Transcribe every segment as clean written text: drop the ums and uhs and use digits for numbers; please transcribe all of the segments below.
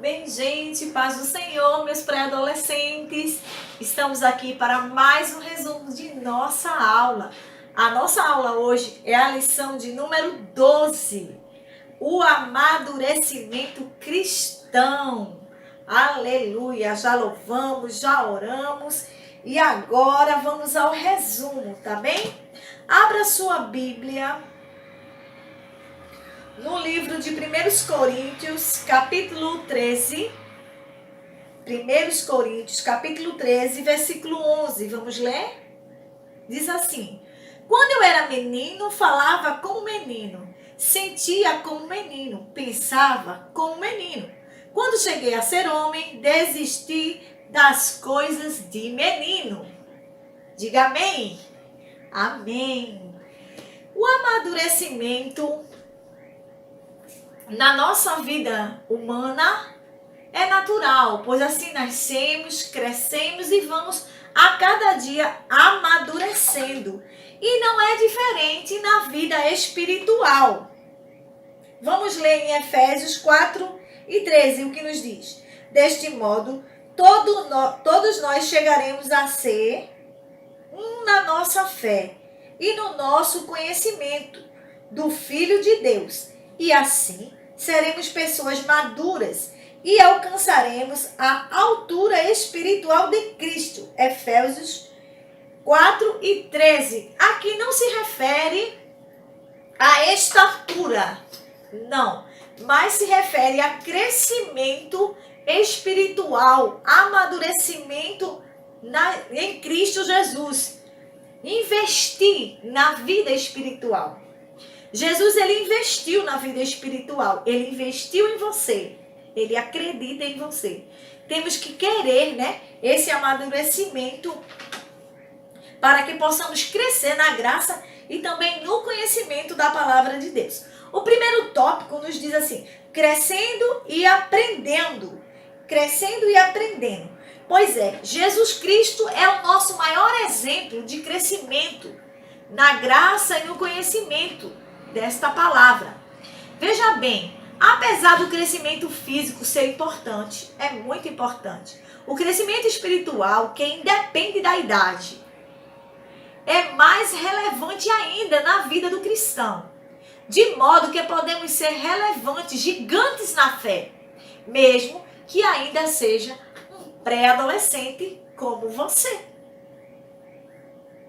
Bem, gente, paz do Senhor, meus pré-adolescentes. Estamos aqui para mais um resumo de nossa aula. A nossa aula hoje é a lição de número 12, o amadurecimento cristão. Aleluia, já louvamos, já oramos e agora vamos ao resumo, tá bem? Abra sua Bíblia no livro de 1 Coríntios, capítulo 13. 1 Coríntios, capítulo 13, versículo 11. Vamos ler? Diz assim: quando eu era menino, falava como menino, sentia como menino, pensava como menino. Quando cheguei a ser homem, desisti das coisas de menino. Diga amém. Amém. O amadurecimento na nossa vida humana é natural, pois assim nascemos, crescemos e vamos a cada dia amadurecendo. E não é diferente na vida espiritual. Vamos ler em Efésios 4:13, o que nos diz: deste modo, todos nós chegaremos a ser um na nossa fé e no nosso conhecimento do Filho de Deus. E assim seremos pessoas maduras e alcançaremos a altura espiritual de Cristo. Efésios 4:13. Aqui não se refere à estatura, não, mas se refere a crescimento espiritual, amadurecimento em Cristo Jesus. Investir na vida espiritual. Jesus, ele investiu na vida espiritual, ele investiu em você, ele acredita em você. Temos que querer, esse amadurecimento para que possamos crescer na graça e também no conhecimento da palavra de Deus. O primeiro tópico nos diz assim: crescendo e aprendendo. Crescendo e aprendendo. Pois é, Jesus Cristo é o nosso maior exemplo de crescimento na graça e no conhecimento desta palavra. Veja bem, apesar do crescimento físico ser importante, é muito importante, o crescimento espiritual, que independe da idade, é mais relevante ainda na vida do cristão, de modo que podemos ser relevantes, gigantes na fé, mesmo que ainda seja um pré-adolescente como você.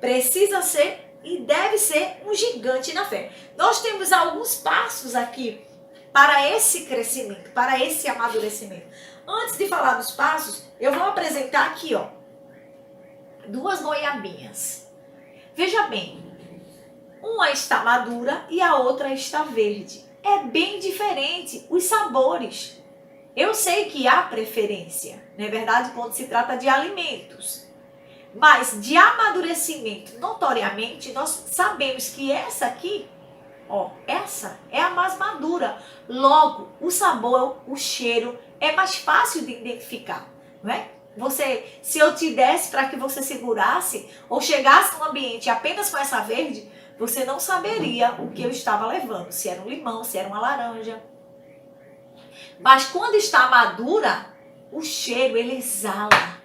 Precisa ser e deve ser um gigante na fé. Nós temos alguns passos aqui para esse crescimento, para esse amadurecimento. Antes de falar dos passos, eu vou apresentar aqui, duas goiabinhas. Veja bem, uma está madura e a outra está verde. É bem diferente os sabores. Eu sei que há preferência, não é verdade, quando se trata de alimentos. Mas de amadurecimento, notoriamente, nós sabemos que essa aqui, essa é a mais madura. Logo, o sabor, o cheiro é mais fácil de identificar, não é? Se eu te desse para que você segurasse ou chegasse num ambiente apenas com essa verde, você não saberia o que eu estava levando, se era um limão, se era uma laranja. Mas quando está madura, o cheiro, ele exala.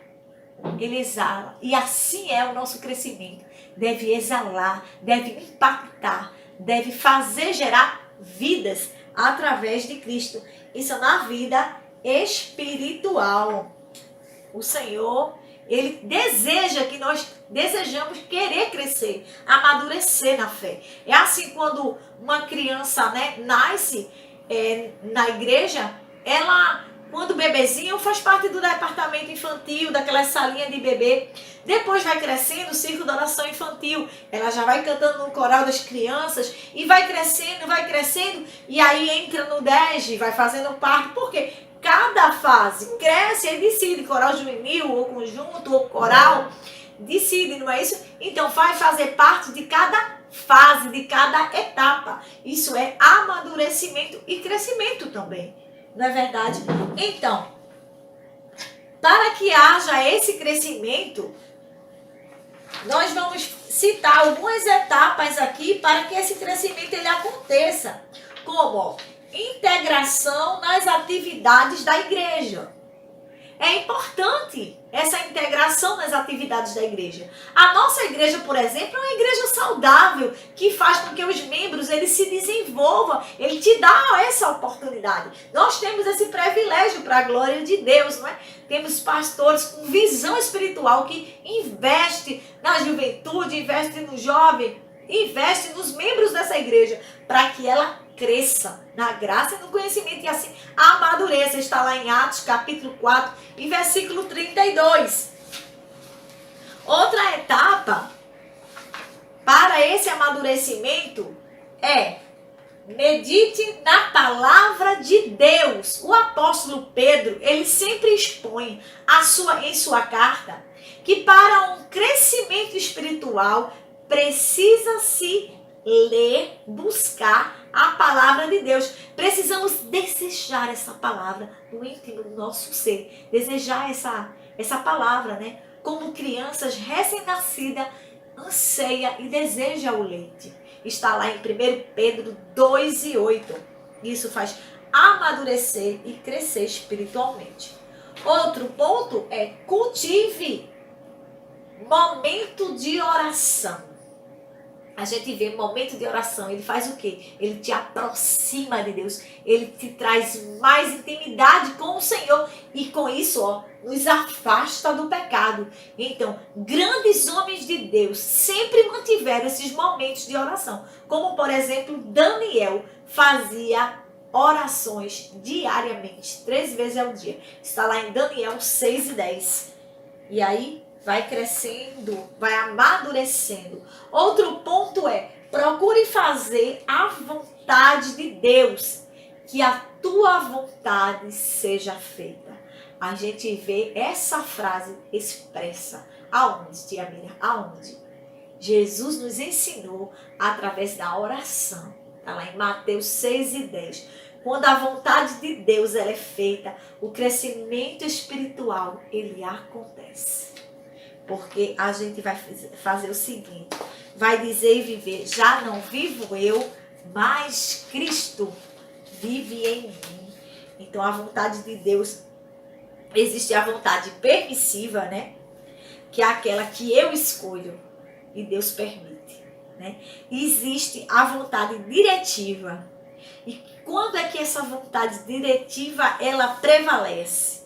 Ele exala. E assim é o nosso crescimento. Deve exalar, deve impactar, deve fazer gerar vidas através de Cristo. Isso na vida espiritual. O Senhor, ele deseja que nós desejamos querer crescer, amadurecer na fé. É assim quando uma criança, nasce na igreja, quando bebezinho, faz parte do departamento infantil, daquela salinha de bebê. Depois vai crescendo o círculo da oração infantil. Ela já vai cantando no coral das crianças e vai crescendo. E aí entra no 10, vai fazendo parte. Por quê? Cada fase cresce e decide, coral juvenil, ou conjunto, ou coral, decide, não é isso? Então vai fazer parte de cada fase, de cada etapa. Isso é amadurecimento e crescimento também. Não é verdade? Então, para que haja esse crescimento, nós vamos citar algumas etapas aqui para que esse crescimento ele aconteça. Como? integração nas atividades da igreja. É importante essa integração nas atividades da igreja. A nossa igreja, por exemplo, é uma igreja saudável, que faz com que os membros eles se desenvolvam. Ele te dá essa oportunidade. Nós temos esse privilégio para a glória de Deus, não é? Temos pastores com visão espiritual que investe na juventude, investe no jovem, investe nos membros dessa igreja para que ela cresça na graça e no conhecimento e assim amadureça. Está lá em Atos capítulo 4 e versículo 32. Outra etapa para esse amadurecimento é: medite na palavra de Deus. O apóstolo Pedro, ele sempre expõe em sua carta que para um crescimento espiritual precisa-se ler, buscar a palavra de Deus. Precisamos desejar essa palavra no íntimo do nosso ser. Desejar essa palavra, né? Como crianças recém-nascidas, anseia e deseja o leite. Está lá em 1 Pedro 2:8. Isso faz amadurecer e crescer espiritualmente. Outro ponto é: cultive momento de oração. A gente vê momento de oração, ele faz o quê? Ele te aproxima de Deus, ele te traz mais intimidade com o Senhor e com isso, nos afasta do pecado. Então, grandes homens de Deus sempre mantiveram esses momentos de oração, como por exemplo, Daniel fazia orações diariamente, 3 vezes ao dia. Está lá em Daniel 6:10. E aí, vai crescendo, vai amadurecendo. Outro ponto é: procure fazer a vontade de Deus, que a tua vontade seja feita. A gente vê essa frase expressa. Aonde, tia Miriam? Aonde? Jesus nos ensinou através da oração. Está lá em Mateus 6:10. Quando a vontade de Deus ela é feita, o crescimento espiritual, ele acontece. Porque a gente vai fazer o seguinte: vai dizer e viver, já não vivo eu, mas Cristo vive em mim. Então a vontade de Deus, existe a vontade permissiva, né? Que é aquela que eu escolho e Deus permite, né? E existe a vontade diretiva. E quando é que essa vontade diretiva ela prevalece?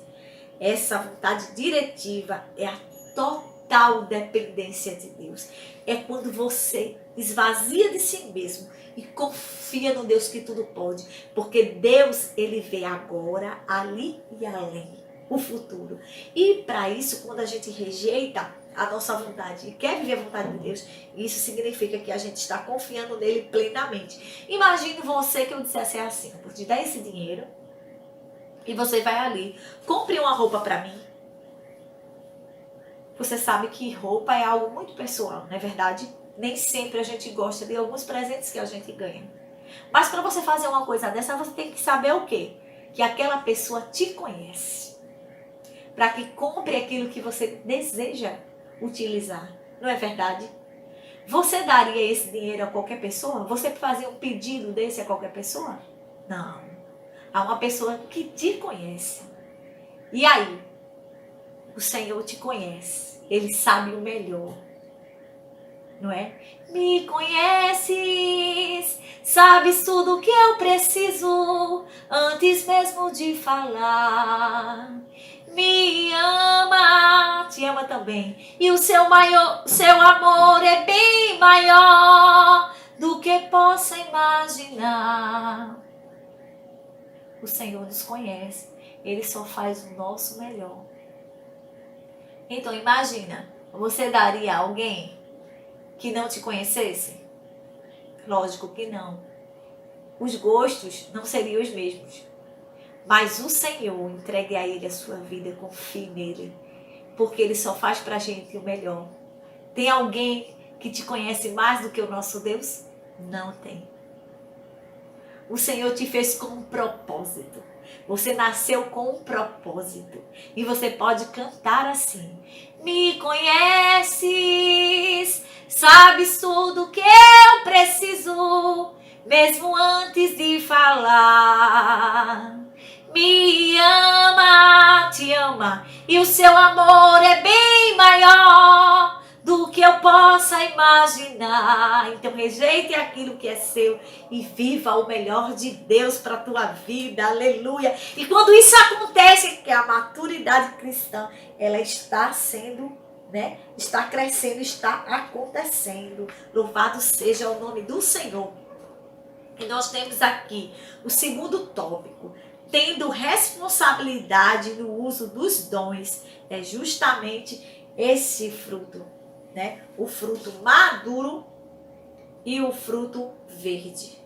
Essa vontade diretiva é a total dependência de Deus. É quando você esvazia de si mesmo e confia no Deus que tudo pode. Porque Deus, ele vê agora, ali e além, o futuro. E para isso, quando a gente rejeita a nossa vontade e quer viver a vontade de Deus, isso significa que a gente está confiando nele plenamente. Imagine você que eu dissesse assim: eu vou te dar esse dinheiro e você vai ali, compre uma roupa para mim. Você sabe que roupa é algo muito pessoal, não é verdade? Nem sempre a gente gosta de alguns presentes que a gente ganha. Mas para você fazer uma coisa dessa, você tem que saber o quê? Que aquela pessoa te conhece. Para que compre aquilo que você deseja utilizar. Não é verdade? Você daria esse dinheiro a qualquer pessoa? Você fazia um pedido desse a qualquer pessoa? Não. A uma pessoa que te conhece. E aí? O Senhor te conhece. Ele sabe o melhor. Não é? Me conheces, sabes tudo o que eu preciso, antes mesmo de falar. Me ama, te ama também. E o seu amor é bem maior do que possa imaginar. O Senhor nos conhece. Ele só faz o nosso melhor. Então imagina, você daria a alguém que não te conhecesse? Lógico que não. Os gostos não seriam os mesmos. Mas o Senhor, entregue a Ele a sua vida, confie nele. Porque Ele só faz pra gente o melhor. Tem alguém que te conhece mais do que o nosso Deus? Não tem. O Senhor te fez com um propósito. Você nasceu com um propósito. E você pode cantar assim: me conheces, sabes tudo que eu preciso, mesmo antes de falar. Me ama, te ama, e o seu amor é bem maior do que eu possa imaginar. Então rejeite aquilo que é seu e viva o melhor de Deus para a tua vida, aleluia. E quando isso acontece, que a maturidade cristã, ela está sendo, está crescendo, está acontecendo. Louvado seja o nome do Senhor. E nós temos aqui o segundo tópico, tendo responsabilidade no uso dos dons. É justamente esse fruto, o fruto maduro e o fruto verde.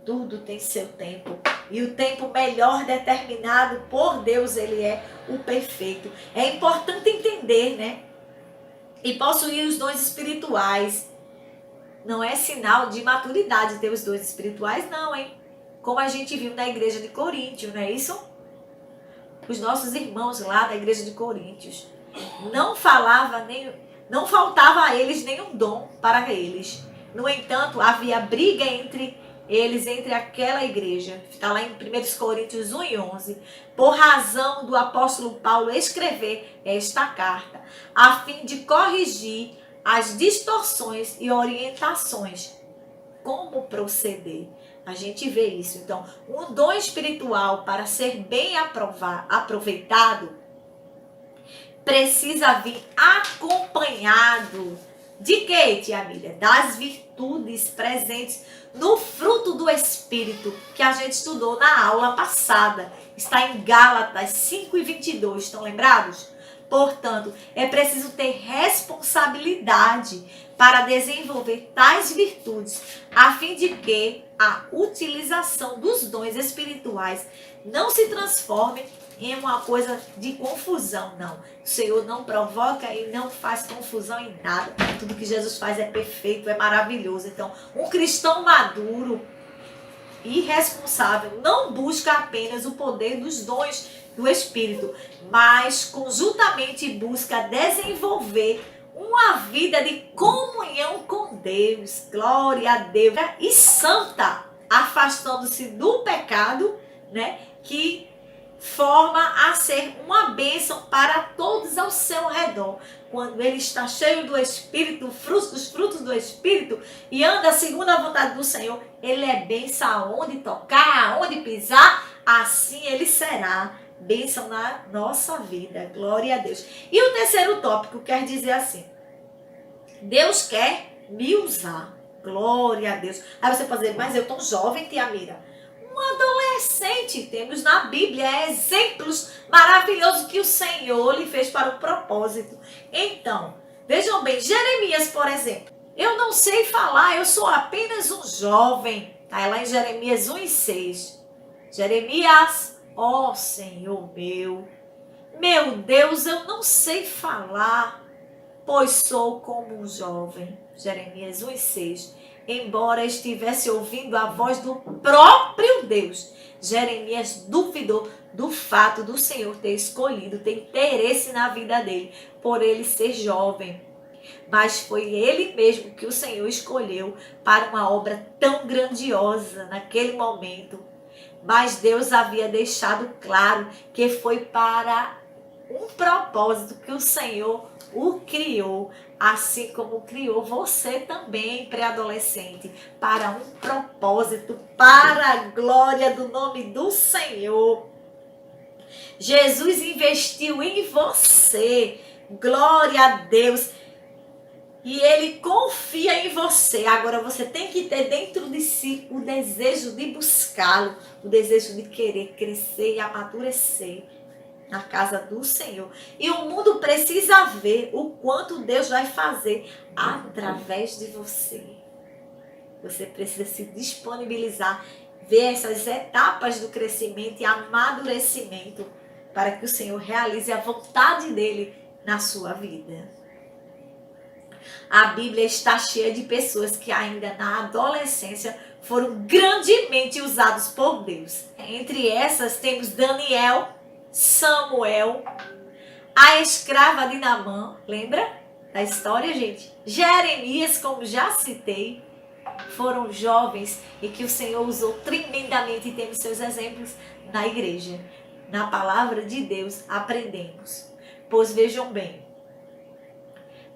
Tudo tem seu tempo. E o tempo melhor determinado por Deus, ele é o perfeito. É importante entender, E possuir os dons espirituais não é sinal de maturidade ter os dons espirituais, não, hein? Como a gente viu na igreja de Coríntios, não é isso? Os nossos irmãos lá da igreja de Coríntios não faltava a eles nenhum dom para eles. No entanto, havia briga entre eles, entre aquela igreja. Está lá em 1 Coríntios 1 e 11. Por razão do apóstolo Paulo escrever esta carta, a fim de corrigir as distorções e orientações. Como proceder? A gente vê isso. Então, um dom espiritual, para ser bem aproveitado, precisa vir acompanhado de quê, tia Miriam? Das virtudes presentes no fruto do Espírito, que a gente estudou na aula passada. Está em Gálatas 5:22. Estão lembrados? Portanto, é preciso ter responsabilidade para desenvolver tais virtudes, a fim de que a utilização dos dons espirituais não se transforme em uma coisa de confusão, não. O Senhor não provoca e não faz confusão em nada. Tudo que Jesus faz é perfeito, é maravilhoso. Então, um cristão maduro e responsável não busca apenas o poder dos dons do Espírito, mas conjuntamente busca desenvolver uma vida de comunhão com Deus, glória a Deus, e santa, afastando-se do pecado, que forma a ser uma bênção para todos ao seu redor. Quando ele está cheio do Espírito, dos frutos do Espírito, e anda segundo a vontade do Senhor, ele é bênção aonde tocar, aonde pisar, assim ele será bênção na nossa vida. Glória a Deus. E o terceiro tópico quer dizer assim: Deus quer me usar. Glória a Deus. Aí você pode dizer, mas eu tô jovem, tia Mira. Um adolescente, temos na Bíblia exemplos maravilhosos que o Senhor lhe fez para o propósito. Então, vejam bem, Jeremias, por exemplo. Eu não sei falar, eu sou apenas um jovem. Está lá em Jeremias 1:6. Jeremias, ó Senhor meu Deus, eu não sei falar, pois sou como um jovem. Jeremias 1:6. Embora estivesse ouvindo a voz do próprio Deus, Jeremias duvidou do fato do Senhor ter escolhido, ter interesse na vida dele, por ele ser jovem. Mas foi ele mesmo que o Senhor escolheu para uma obra tão grandiosa naquele momento. Mas Deus havia deixado claro que foi para um propósito que o Senhor o criou, assim como criou você também, pré-adolescente, para um propósito, para a glória do nome do Senhor. Jesus investiu em você, glória a Deus, e Ele confia em você. Agora você tem que ter dentro de si o desejo de buscá-lo, o desejo de querer crescer e amadurecer na casa do Senhor. E o mundo precisa ver o quanto Deus vai fazer através de você. Você precisa se disponibilizar, ver essas etapas do crescimento e amadurecimento para que o Senhor realize a vontade dele na sua vida. A Bíblia está cheia de pessoas que ainda na adolescência foram grandemente usados por Deus. Entre essas temos Daniel, Samuel, a escrava de Naamã, lembra da história, gente? Jeremias, como já citei, Foram jovens e que o Senhor usou tremendamente, e temos seus exemplos na igreja. Na palavra de Deus aprendemos. Pois vejam bem,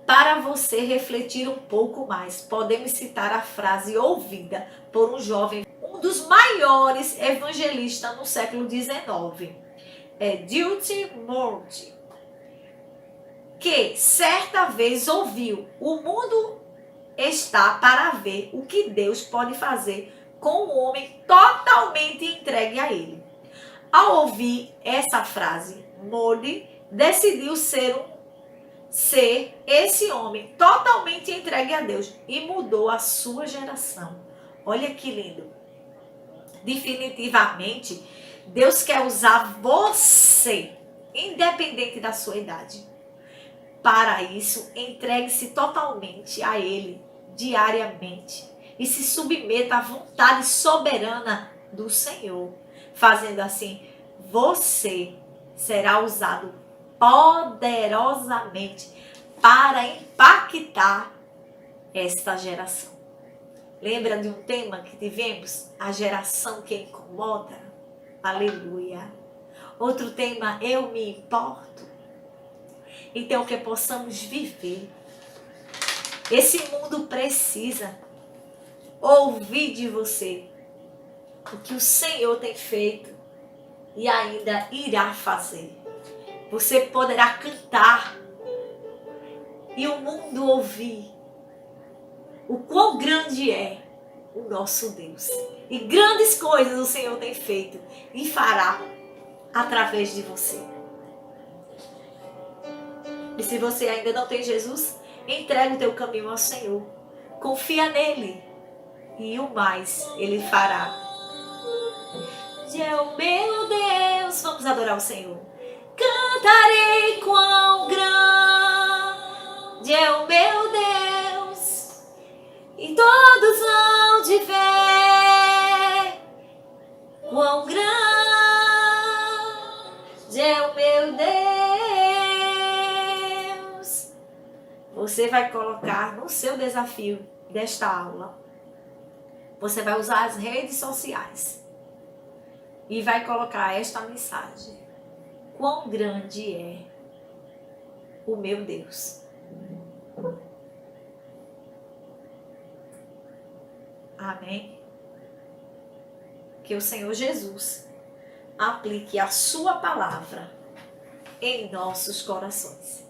para você refletir um pouco mais, podemos citar a frase ouvida por um jovem, um dos maiores evangelistas no século XIX, D.L. Moody, que certa vez ouviu: o mundo está para ver o que Deus pode fazer com um homem totalmente entregue a Ele. Ao ouvir essa frase, Moody decidiu ser esse homem totalmente entregue a Deus e mudou a sua geração. Olha que lindo. Definitivamente, Deus quer usar você, independente da sua idade. Para isso, entregue-se totalmente a Ele, diariamente, e se submeta à vontade soberana do Senhor. Fazendo assim, você será usado poderosamente para impactar esta geração. Lembra de um tema que tivemos? A geração que incomoda? Aleluia. Outro tema, eu me importo. Então, que possamos viver. Esse mundo precisa ouvir de você o que o Senhor tem feito e ainda irá fazer. Você poderá cantar e o mundo ouvir o quão grande é o nosso Deus. E grandes coisas o Senhor tem feito e fará através de você. E se você ainda não tem Jesus, entregue o teu caminho ao Senhor. Confia nele e o mais Ele fará. É o meu Deus. Vamos adorar o Senhor. Cantarei quão grande é o meu Deus, e todos hão de ver quão grande é o meu Deus. Você vai colocar no seu desafio desta aula, você vai usar as redes sociais e vai colocar esta mensagem: quão grande é o meu Deus. Amém? Que o Senhor Jesus aplique a sua palavra em nossos corações.